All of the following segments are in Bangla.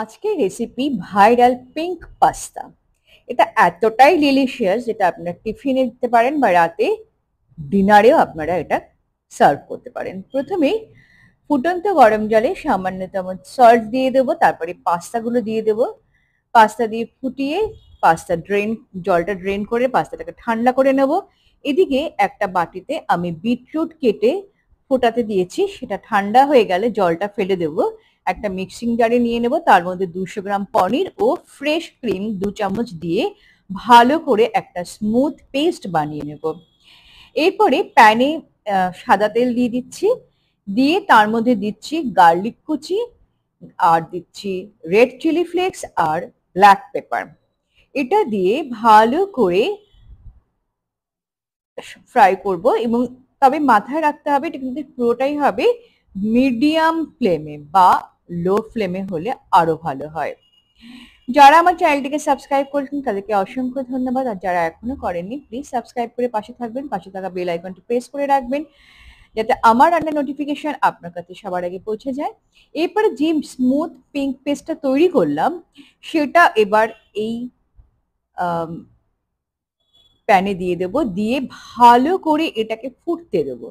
আজকের রেসিপি ভাইরাল পিঙ্ক পাস্তা। এটা এতটাই ডিলিশিয়াস যেটা আপনারা টিফিনে দিতে পারেন বা রাতে ডিনারেও আপনারা এটা সার্ভ করতে পারেন। প্রথমেই ফুটন্ত গরম জলে সামান্যতম সল্ট দিয়ে দেবো, তারপরে পাস্তাগুলো দিয়ে দেবো। পাস্তা দিয়ে ফুটিয়ে জলটা ড্রেন করে পাস্তাটাকে ঠান্ডা করে নেব। এদিকে একটা বাটিতে আমি বিটরুট কেটে ফোটাতে দিয়েছি, সেটা ঠান্ডা হয়ে গেলে জলটা ফেলে দেবো। একটা মিক্সিং জারে নিয়ে নেব, তার মধ্যে 200 গ্রাম পনির ও ফ্রেশ ক্রিম 2 চামচ দিয়ে ভালো করে একটা স্মুথ পেস্ট বানিয়ে নেব। এরপরে প্যানে সাদা তেল দিয়ে দিচ্ছি, দিয়ে তার মধ্যে দিচ্ছি গার্লিক কুচি, আর দিচ্ছি রেড চিলি ফ্লেক্স আর ব্ল্যাক পেপার। এটা দিয়ে ভালো করে ফ্রাই করব, এবং তবে মাথায় রাখতে হবে এটা কিন্তু পুরোটাই হবে মিডিয়াম ফ্লেমে বা লো ফ্লেমে হলে আরো ভালো হয়। যারা আমার চ্যানেলটিকে সাবস্ক্রাইব করেছেন তাদেরকে অসংখ্য ধন্যবাদ, আর যারা এখনো করেননি প্লিজ সাবস্ক্রাইব করে পাশে থাকবেন, পাশে থাকা বেল আইকনটি প্রেস করে রাখবেন যাতে আমার রান্নার নোটিফিকেশন আপনার কাছে সবার আগে পৌঁছে যায়। এরপরে যে স্মুথ পিঙ্ক পেস্টটা তৈরি করলাম সেটা এবার এই প্যানে দিয়ে দেব, দিয়ে ভালো করে এটাকে ফুটতে দেবো,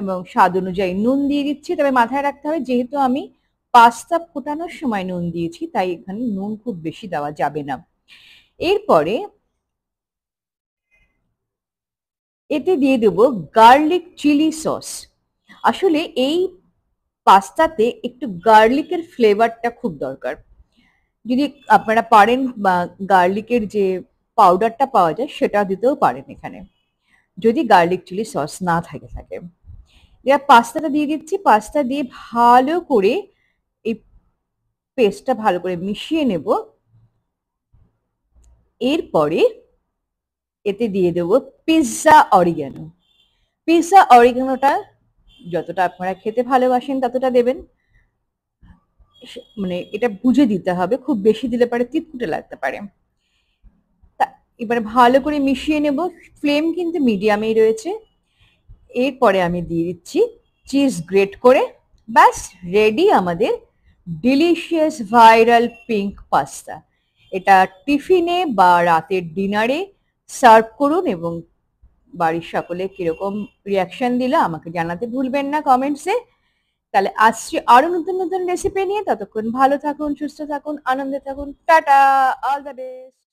এবং স্বাদ অনুযায়ী নুন দিয়ে দিচ্ছি। তবে মাথায় রাখতে হবে যেহেতু আমি পাস্তা ফোটানোর সময় নুন দিয়েছি তাই এখানে নুন খুব বেশি দেওয়া যাবে না। এরপরে এতে দিয়ে দেব গার্লিক চিলি সস। আসলে এই পাস্তাতে একটু গার্লিকের ফ্লেভারটা খুব দরকার। যদি আপনারা পারেন বা গার্লিকের যে পাউডারটা পাওয়া যায় সেটা দিতেও পারেন এখানে, যদি গার্লিক চিলি সস না থাকে। এবার পাস্তাটা দিয়ে দিচ্ছি, পাস্তা দিয়ে ভালো করে এই পেস্টটা ভালো করে মিশিয়ে নেব। এরপরে এতে দিয়ে দেব পিৎজা অরিগানো। পিৎজা অরিগানোটা যতটা আপনারা খেতে ভালোবাসেন ততটা দেবেন, মানে এটা বুঝে দিতে হবে, খুব বেশি দিলে পরে তিতকুটে লাগতে পারে। এবারে ভালো করে মিশিয়ে নেব, ফ্লেম কিন্তু মিডিয়ামেই রয়েছে। এরপরে আমি দিয়ে দিচ্ছি চিজ গ্রেট করে। ব্যাস রেডি আমাদের ডিলিশিয়াস ভাইরাল পিঙ্ক পাস্তা। এটা টিফিনে বা রাতের ডিনারে সার্ভ করুন, এবং বাড়ির সকলে কিরকম রিয়াকশন দিল আমাকে জানাতে ভুলবেন না কমেন্টসে। তাহলে আসছি আরো নতুন নতুন রেসিপি নিয়ে, ততক্ষণ ভালো থাকুন, সুস্থ থাকুন, আনন্দে থাকুন। Tata, all the best.